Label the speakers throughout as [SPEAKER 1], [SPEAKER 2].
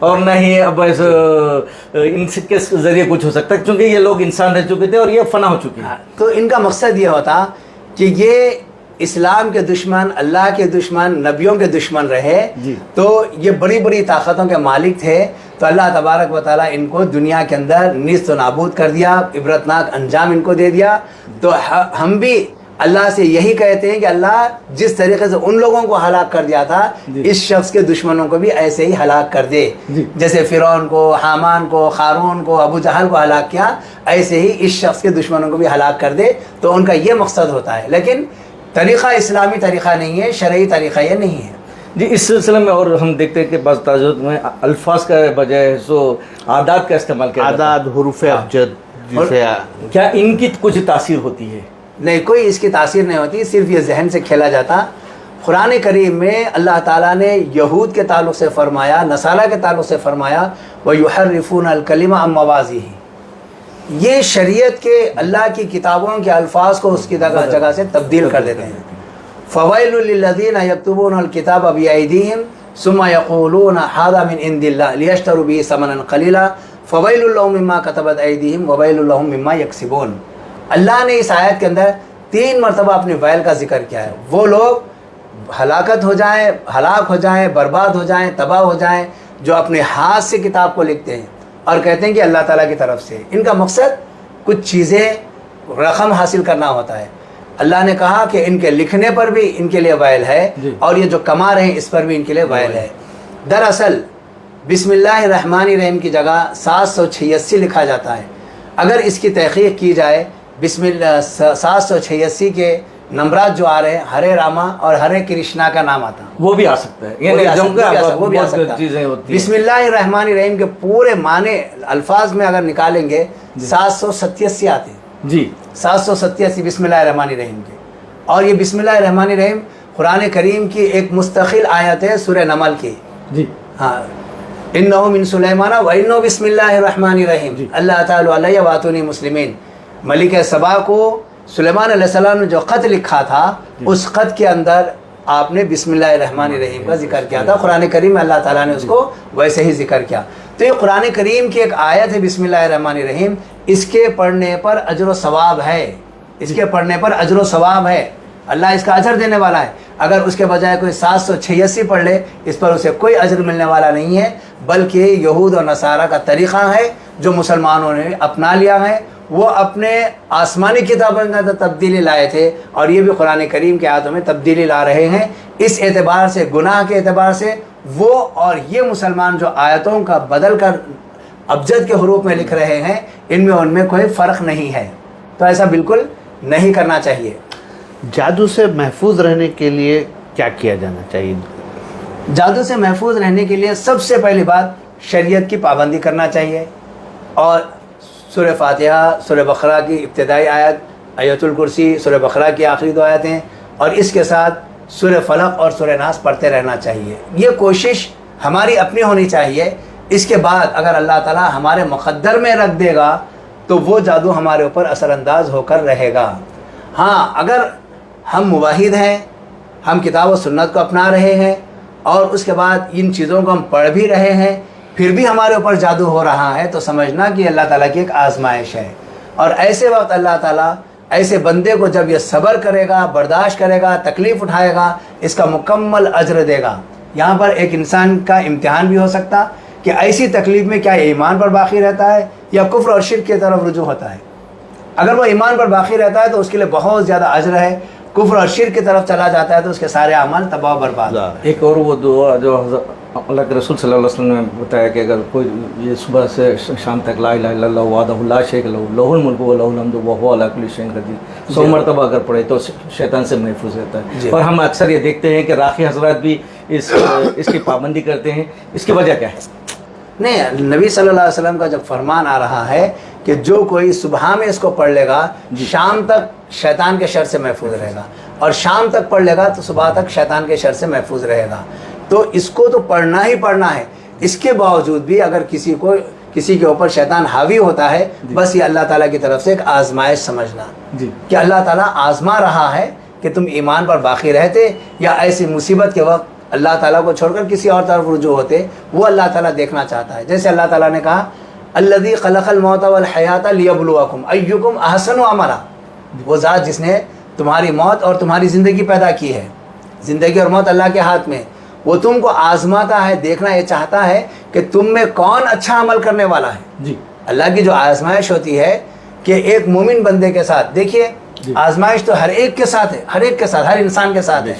[SPEAKER 1] اور نہ ہی اب ان کے ذریعے کچھ ہو سکتا ہے، کیونکہ یہ لوگ انسان رہ چکے تھے اور یہ فنا ہو چکی ہیں.
[SPEAKER 2] تو ان کا مقصد یہ ہوتا کہ یہ اسلام کے دشمن، اللہ کے دشمن، نبیوں کے دشمن رہے تو یہ بڑی بڑی طاقتوں کے مالک تھے، تو اللہ تبارک و تعالیٰ ان کو دنیا کے اندر نیست و نابود کر دیا، عبرتناک انجام ان کو دے دیا. تو ہم بھی اللہ سے یہی کہتے ہیں کہ اللہ جس طریقے سے ان لوگوں کو ہلاک کر دیا تھا اس شخص کے دشمنوں کو بھی ایسے ہی ہلاک کر دے. جیسے فرعون کو، حامان کو، قارون کو، ابو جہل کو ہلاک کیا، ایسے ہی اس شخص کے دشمنوں کو بھی ہلاک کر دے. تو ان کا یہ مقصد ہوتا ہے، لیکن طریقہ اسلامی طریقہ نہیں ہے، شرعی طریقہ یہ نہیں ہے.
[SPEAKER 1] جی اس سلسلے میں اور ہم دیکھتے ہیں کہ بعض تاجرات میں الفاظ کا بجائے سو عادات کا استعمال کیا جاتا ہے.
[SPEAKER 3] اعداد، حروف ابجد، جسے
[SPEAKER 1] کیا ان کی کچھ تاثیر ہوتی ہے؟
[SPEAKER 2] نہیں، کوئی اس کی تاثیر نہیں ہوتی، صرف یہ ذہن سے کھیلا جاتا. قرآن کریم میں اللہ تعالیٰ نے یہود کے تعلق سے فرمایا، نصارہ کے تعلق سے فرمایا وَيُحَرِّفُونَ الْكَلِمَ عَن مَّوَاضِعِهِ. یہ شریعت کے اللہ کی کتابوں کے الفاظ کو اس کی جگہ سے تبدیل کر دیتے ہیں. فَوَيْلٌ لِّلَّذِينَ يَكْتُبُونَ الْكِتَابَ بِأَيْدِيهِمْ ثُمَّ يَقُولُونَ هَٰذَا مِنْ عِندِ اللَّهِ لِيَشْتَرُوا بِهِ ثَمَنًا قَلِيلًا فَوَيْلٌ لَّهُم مِّمَّا كَتَبَتْ أَيْدِيهِمْ وَوَيْلٌ لَّهُم مِّمَّا يَكْسِبُونَ. اللہ نے اس آیت کے اندر 3 مرتبہ اپنے ویل کا ذکر کیا ہے. وہ لوگ ہلاکت ہو جائیں، ہلاک ہو جائیں، برباد ہو جائیں، تباہ ہو جائیں جو اپنے ہاتھ سے کتاب کو لکھتے ہیں اور کہتے ہیں کہ اللہ تعالیٰ کی طرف سے. ان کا مقصد کچھ چیزیں رقم حاصل کرنا ہوتا ہے. اللہ نے کہا کہ ان کے لکھنے پر بھی ان کے لیے ویل ہے اور یہ جو کما رہے ہیں اس پر بھی ان کے لیے ویل ہے. دراصل بسم اللہ الرحمن الرحیم کی جگہ 786 لکھا جاتا ہے. اگر اس کی تحقیق کی جائے بسم اللہ 786 کے نمبرات جو آ رہے ہیں، ہرے راما اور ہرے کرشنا کا نام آتا،
[SPEAKER 1] وہ بھی آ سکتا ہے،
[SPEAKER 2] وہ بھی آ سکتا ہے. بسم اللہ الرحمن الرحیم کے پورے معنی الفاظ میں اگر نکالیں گے 787 آتے ہیں.
[SPEAKER 1] جی
[SPEAKER 2] 787 بسم اللہ الرحمن الرحیم کے. اور یہ بسم اللہ الرحمن الرحیم قرآن کریم کی ایک مستقل آیت ہے سورہ نمل کی.
[SPEAKER 1] جی
[SPEAKER 2] ہاں، انہ من سلیمان و انہ بسم اللہ الرحمن الرحیم اللہ تعالی علیہ واتونی مسلمین. ملک سبا کو سلیمان علیہ السلام نے جو خط لکھا تھا اس خط کے اندر آپ نے بسم اللہ الرحمن الرحیم کا ذکر کیا تھا. قرآن کریم میں اللہ تعالیٰ نے اس کو ویسے ہی ذکر کیا. تو یہ قرآن کریم کی ایک آیت ہے بسم اللہ الرحمن الرحیم. اس کے پڑھنے پر اجر و ثواب ہے، اس کے پڑھنے پر اجر و ثواب ہے، اللہ اس کا اجر دینے والا ہے. اگر اس کے بجائے کوئی 786 پڑھ لے اس پر اسے کوئی اجر ملنے والا نہیں ہے، بلکہ یہود اور نصارہ کا طریقہ ہے جو مسلمانوں نے اپنا لیا ہے. وہ اپنے آسمانی کتابوں کے اندر تبدیلی لائے تھے اور یہ بھی قرآن کریم کے آیاتوں میں تبدیلی لا رہے ہیں. اس اعتبار سے، گناہ کے اعتبار سے وہ اور یہ مسلمان جو آیتوں کا بدل کر ابجد کے حروف میں لکھ رہے ہیں ان میں کوئی فرق نہیں ہے. تو ایسا بالکل نہیں کرنا چاہیے.
[SPEAKER 3] جادو سے محفوظ رہنے کے لیے کیا کیا جانا چاہیے؟
[SPEAKER 2] جادو سے محفوظ رہنے کے لیے سب سے پہلی بات شریعت کی پابندی کرنا چاہیے. اور سورہ فاتحہ، سورہ بقرہ کی ابتدائی آیت، آیت الکرسی، سورہ بقرہ کی آخری 2 آیتیں، اور اس کے ساتھ سورہ فلق اور سورہ ناس پڑھتے رہنا چاہیے. یہ کوشش ہماری اپنی ہونی چاہیے. اس کے بعد اگر اللہ تعالیٰ ہمارے مقدر میں رکھ دے گا تو وہ جادو ہمارے اوپر اثر انداز ہو کر رہے گا. ہاں، اگر ہم موحد ہیں، ہم کتاب و سنت کو اپنا رہے ہیں اور اس کے بعد ان چیزوں کو ہم پڑھ بھی رہے ہیں پھر بھی ہمارے اوپر جادو ہو رہا ہے تو سمجھنا کہ اللہ تعالیٰ کی ایک آزمائش ہے. اور ایسے وقت اللہ تعالیٰ ایسے بندے کو جب یہ صبر کرے گا، برداشت کرے گا، تکلیف اٹھائے گا، اس کا مکمل اجر دے گا. یہاں پر ایک انسان کا امتحان بھی ہو سکتا کہ ایسی تکلیف میں کیا ایمان پر باقی رہتا ہے یا کفر اور شرک کی طرف رجوع ہوتا ہے. اگر وہ ایمان پر باقی رہتا ہے تو اس کے لیے بہت زیادہ اجر ہے. کفر اور شرک کی طرف چلا جاتا ہے تو اس کے سارے اعمال تباہ و برباد.
[SPEAKER 1] ایک اور وہ دعا جو اللہ کے رسول صلی اللہ علیہ وسلم نے بتایا کہ اگر کوئی یہ صبح سے شام تک لا الہ الا اللہ وحدہ لا شریک لہ لہ الملک و لہ الحمد وہو علی کل شیء قدیر 100 مرتبہ اگر پڑھے تو شیطان سے محفوظ رہتا ہے. اور ہم اکثر یہ دیکھتے ہیں کہ راقی حضرات بھی اس کی پابندی کرتے ہیں. اس کی وجہ کیا ہے؟
[SPEAKER 2] نہیں، نبی صلی اللہ علیہ وسلم کا جب فرمان آ رہا ہے کہ جو کوئی صبح میں اس کو پڑھ لے گا شام تک شیطان کے شر سے محفوظ رہے گا، اور شام تک پڑھ لے گا تو صبح تک شیطان کے شر سے محفوظ رہے گا. تو اس کو تو پڑھنا ہی پڑھنا ہے. اس کے باوجود بھی اگر کسی کے اوپر شیطان حاوی ہوتا ہے بس یہ اللہ تعالیٰ کی طرف سے ایک آزمائش سمجھنا کہ اللہ تعالیٰ آزما رہا ہے کہ تم ایمان پر باقی رہتے یا ایسی مصیبت کے وقت اللہ تعالیٰ کو چھوڑ کر کسی اور طرف رجوع ہوتے، وہ اللہ تعالیٰ دیکھنا چاہتا ہے. جیسے اللہ تعالیٰ نے کہا الذی خلق الموت والحیات لیبلوکم ایکم احسن عملا، وہ ذات جس نے تمہاری موت اور تمہاری زندگی پیدا کی ہے. زندگی اور موت اللہ کے ہاتھ میں، وہ تم کو آزماتا ہے، دیکھنا یہ چاہتا ہے کہ تم میں کون اچھا عمل کرنے والا ہے.
[SPEAKER 1] جی
[SPEAKER 2] اللہ کی جو آزمائش ہوتی ہے کہ ایک مومن بندے کے ساتھ، دیکھیے آزمائش تو ہر ایک کے ساتھ ہے، ہر ایک کے ساتھ، ہر انسان کے ساتھ ہے،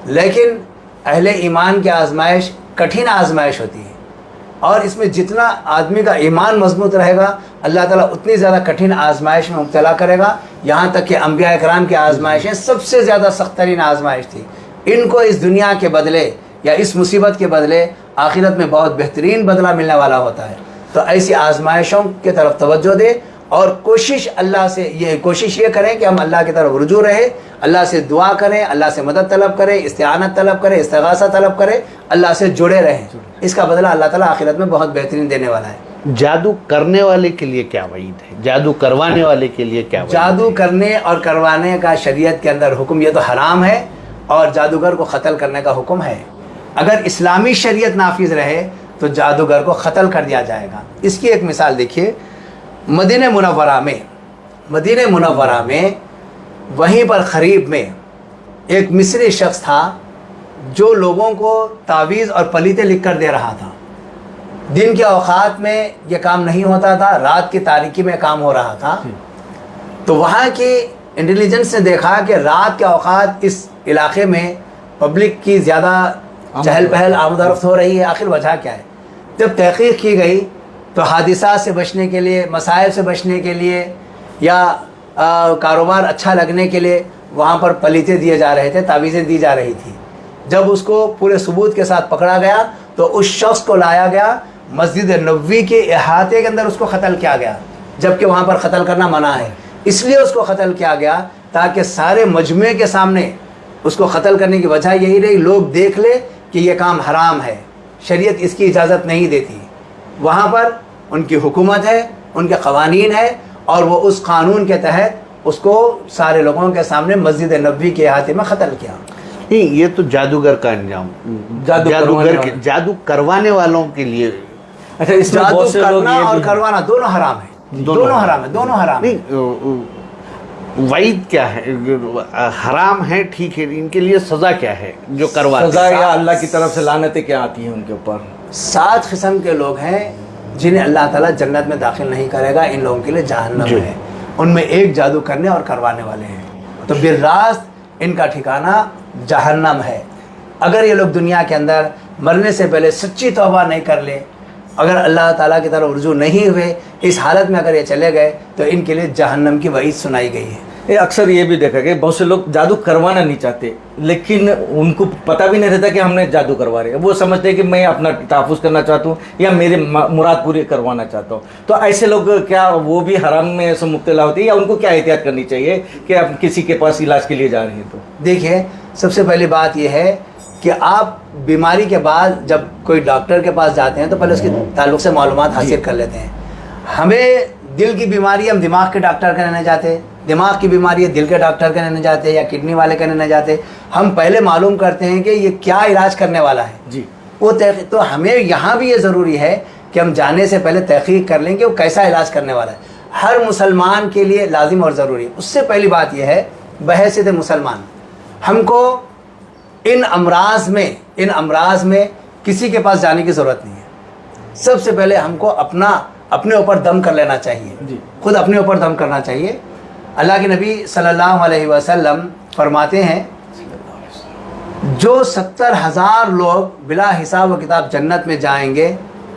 [SPEAKER 2] لیکن اہل ایمان کی آزمائش کٹھن آزمائش ہوتی ہے. اور اس میں جتنا آدمی کا ایمان مضبوط رہے گا اللہ تعالیٰ اتنی زیادہ کٹھن آزمائش میں مبتلا کرے گا. یہاں تک کہ انبیاء اکرام کی آزمائشیں سب سے زیادہ سخت ترین آزمائش تھی. ان کو اس دنیا کے بدلے یا اس مصیبت کے بدلے آخرت میں بہت بہترین بدلہ ملنے والا ہوتا ہے. تو ایسی آزمائشوں کی طرف توجہ دے اور کوشش اللہ سے یہ کریں کہ ہم اللہ کی طرف رجوع رہے، اللہ سے دعا کریں، اللہ سے مدد طلب کریں، استعانت طلب کریں، استغاثہ طلب کریں، اللہ سے جڑے رہیں. اس کا بدلہ اللہ تعالیٰ آخرت میں بہت بہترین دینے والا ہے.
[SPEAKER 3] جادو کرنے والے کے لیے کیا وعید ہے؟ جادو کروانے والے کے لیے کیا وعید ہے؟
[SPEAKER 2] جادو کرنے اور کروانے کا شریعت کے اندر حکم یہ تو حرام ہے، اور جادوگر کو قتل کرنے کا حکم ہے. اگر اسلامی شریعت نافذ رہے تو جادوگر کو قتل کر دیا جائے گا. اس کی ایک مثال دیکھیے، مدینہ منورہ میں وہیں پر قریب میں ایک مصری شخص تھا جو لوگوں کو تعویذ اور پلیتے لکھ کر دے رہا تھا. دن کے اوقات میں یہ کام نہیں ہوتا تھا، رات کی تاریکی میں کام ہو رہا تھا. تو وہاں کی انٹیلیجنس نے دیکھا کہ رات کے اوقات اس علاقے میں پبلک کی زیادہ چہل پہل آمد و رفت ہو رہی ہے، آخر وجہ کیا ہے؟ جب تحقیق کی گئی تو حادثات سے بچنے کے لیے، مسائل سے بچنے کے لیے یا کاروبار اچھا لگنے کے لیے وہاں پر پلیتے دیے جا رہے تھے، تعویذیں دی جا رہی تھی. جب اس کو پورے ثبوت کے ساتھ پکڑا گیا تو اس شخص کو لایا گیا مسجد نبوی کے احاطے کے اندر، اس کو قتل کیا گیا، جبکہ وہاں پر قتل کرنا منع ہے. اس لیے اس کو قتل کیا گیا تاکہ سارے مجمع کے سامنے اس کو قتل کرنے کی وجہ یہی رہی، لوگ دیکھ لے کہ یہ کام حرام ہے، شریعت اس کی اجازت نہیں دیتی. وہاں پر ان کی حکومت ہے، ان کے قوانین ہے، اور وہ اس قانون کے تحت اس کو سارے لوگوں کے سامنے مسجد نبوی کے احاطے میں قتل کیا.
[SPEAKER 3] نہیں، یہ تو جادوگر کا انجام، جادو کروانے والوں کے لیے.
[SPEAKER 1] اچھا، اس میں
[SPEAKER 2] جادو کرنا اور کروانا دونوں حرام ہے، دونوں حرام ہے.
[SPEAKER 3] وعید کیا ہے؟ حرام ہے، ٹھیک ہے، ان کے لیے سزا کیا ہے جو کرواتے ہیں؟
[SPEAKER 1] سزا یا اللہ کی طرف سے لعنتیں کیا آتی ہیں ان کے اوپر؟
[SPEAKER 2] 7 قسم کے لوگ ہیں جنہیں اللہ تعالیٰ جنت میں داخل نہیں کرے گا، ان لوگوں کے لیے جہنم ہے. ان میں ایک جادو کرنے اور کروانے والے ہیں. تو بالراست ان کا ٹھکانہ جہنم ہے. اگر یہ لوگ دنیا کے اندر مرنے سے پہلے سچی توبہ نہیں کر لے، اگر اللہ تعالیٰ کی طرف رجوع نہیں ہوئے، اس حالت میں اگر یہ چلے گئے تو ان کے لیے جہنم کی وعید سنائی گئی ہے.
[SPEAKER 1] اکثر یہ بھی دیکھا کہ بہت سے لوگ جادو کروانا نہیں چاہتے، لیکن ان کو پتہ بھی نہیں رہتا کہ ہم نے جادو کروا رہے ہیں. وہ سمجھتے ہیں کہ میں اپنا تحفظ کرنا چاہتا ہوں یا میرے مراد پوری کروانا چاہتا ہوں. تو ایسے لوگ کیا وہ بھی حرام میں سے مبتلا ہوتے ہیں، یا ان کو کیا احتیاط کرنی چاہیے کہ آپ کسی کے پاس علاج کے لیے جا رہے ہیں؟ تو
[SPEAKER 2] دیکھیے، سب سے پہلی بات یہ ہے کہ آپ بیماری کے بعد جب کوئی ڈاکٹر کے پاس جاتے ہیں تو پہلے اس کے تعلق سے معلومات حاصل کر لیتے ہیں. ہمیں دل کی بیماری ہم دماغ کے ڈاکٹر کے نہیں جاتے، دماغ کی بیماری ہے دل کے ڈاکٹر کے نہیں جاتے، یا کڈنی والے کے نہیں جاتے. ہم پہلے معلوم کرتے ہیں کہ یہ کیا علاج کرنے والا ہے.
[SPEAKER 1] جی،
[SPEAKER 2] وہ تو ہمیں یہاں بھی یہ ضروری ہے کہ ہم جانے سے پہلے تحقیق کر لیں کہ وہ کیسا علاج کرنے والا ہے. ہر مسلمان کے لیے لازم اور ضروری ہے. اس سے پہلی بات یہ ہے بحیثیت مسلمان ہم کو ان امراض میں کسی کے پاس جانے کی ضرورت نہیں ہے. سب سے پہلے ہم کو اپنے اوپر دم کر لینا چاہیے.
[SPEAKER 1] جی،
[SPEAKER 2] خود اپنے اوپر دم کرنا چاہیے. اللہ کے نبی صلی اللہ علیہ وسلم فرماتے ہیں جو 70,000 لوگ بلا حساب و کتاب جنت میں جائیں گے،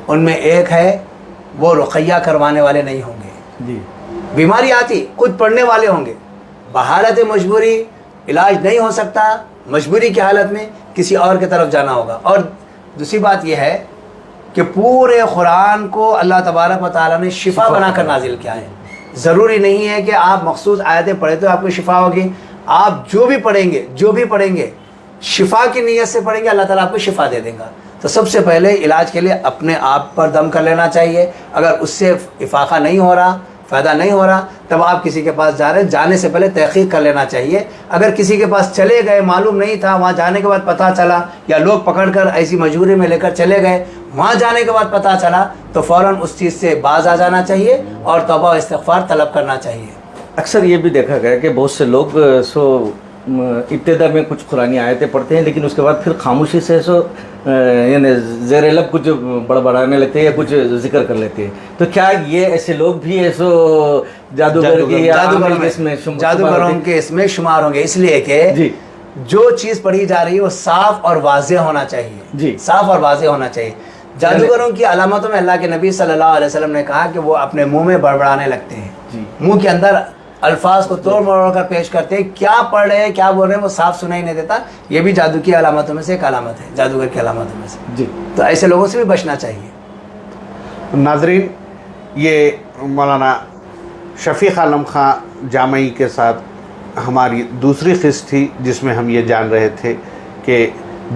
[SPEAKER 2] ان میں ایک ہے وہ رقیہ کروانے والے نہیں ہوں گے.
[SPEAKER 1] جی،
[SPEAKER 2] بیماری آتی خود پڑھنے والے ہوں گے، بحالت مجبوری علاج نہیں ہو سکتا، مجبوری کی حالت میں کسی اور کی طرف جانا ہوگا. اور دوسری بات یہ ہے کہ پورے قرآن کو اللہ تبارک و تعالیٰ نے شفا بنا کر نازل کیا ہے. ضروری نہیں ہے کہ آپ مخصوص آیتیں پڑھیں تو آپ کو شفا ہوگی. آپ جو بھی پڑھیں گے شفا کی نیت سے پڑھیں گے، اللہ تعالیٰ آپ کو شفا دے دے گا. تو سب سے پہلے علاج کے لیے اپنے آپ پر دم کر لینا چاہیے. اگر اس سے افاقہ نہیں ہو رہا فائدہ نہیں ہو رہا تب آپ کسی کے پاس جا رہے ہیں، جانے سے پہلے تحقیق کر لینا چاہیے. اگر کسی کے پاس چلے گئے معلوم نہیں تھا، وہاں جانے کے بعد پتہ چلا، یا لوگ پکڑ کر ایسی مجبوری میں لے کر چلے گئے، وہاں جانے کے بعد پتہ چلا، تو فوراً اس چیز سے باز آ جانا چاہیے اور توبہ و استغفار طلب کرنا چاہیے.
[SPEAKER 1] اکثر یہ بھی دیکھا گیا کہ بہت سے لوگ ابتدا میں کچھ قرآنی آیتیں پڑھتے ہیں لیکن اس کے بعد پھر خاموشی سے یعنی زیر لب کچھ بڑبڑانے لگتے ہیں یا کچھ ذکر کر لیتے ہیں. تو کیا یہ ایسے لوگ بھی جادوگروں
[SPEAKER 2] کے اس میں شمار ہوں گے؟ اس لیے کہ
[SPEAKER 1] جی
[SPEAKER 2] جو چیز پڑھی جا رہی ہے وہ صاف اور واضح ہونا چاہیے.
[SPEAKER 1] جی
[SPEAKER 2] صاف اور واضح ہونا چاہیے. جادوگروں کی علامتوں میں اللہ کے نبی صلی اللہ علیہ وسلم نے کہا کہ وہ اپنے منہ میں بڑبڑانے لگتے ہیں.
[SPEAKER 1] جی
[SPEAKER 2] منہ کے اندر الفاظ کو توڑ مروڑ کر پیش کرتے ہیں، کیا پڑھ رہے ہیں کیا بول رہے ہیں وہ صاف سنائی نہیں دیتا. یہ بھی جادو کی علامتوں میں سے ایک علامت ہے، جادوگر کی علامتوں میں سے.
[SPEAKER 1] جی
[SPEAKER 2] تو ایسے لوگوں سے بھی بچنا چاہیے.
[SPEAKER 3] ناظرین، یہ مولانا شفیق عالم خان جامعی کے ساتھ ہماری دوسری قسط تھی جس میں ہم یہ جان رہے تھے کہ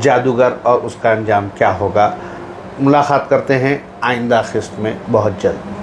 [SPEAKER 3] جادوگر اور اس کا انجام کیا ہوگا. ملاقات کرتے ہیں آئندہ قسط میں بہت جلد.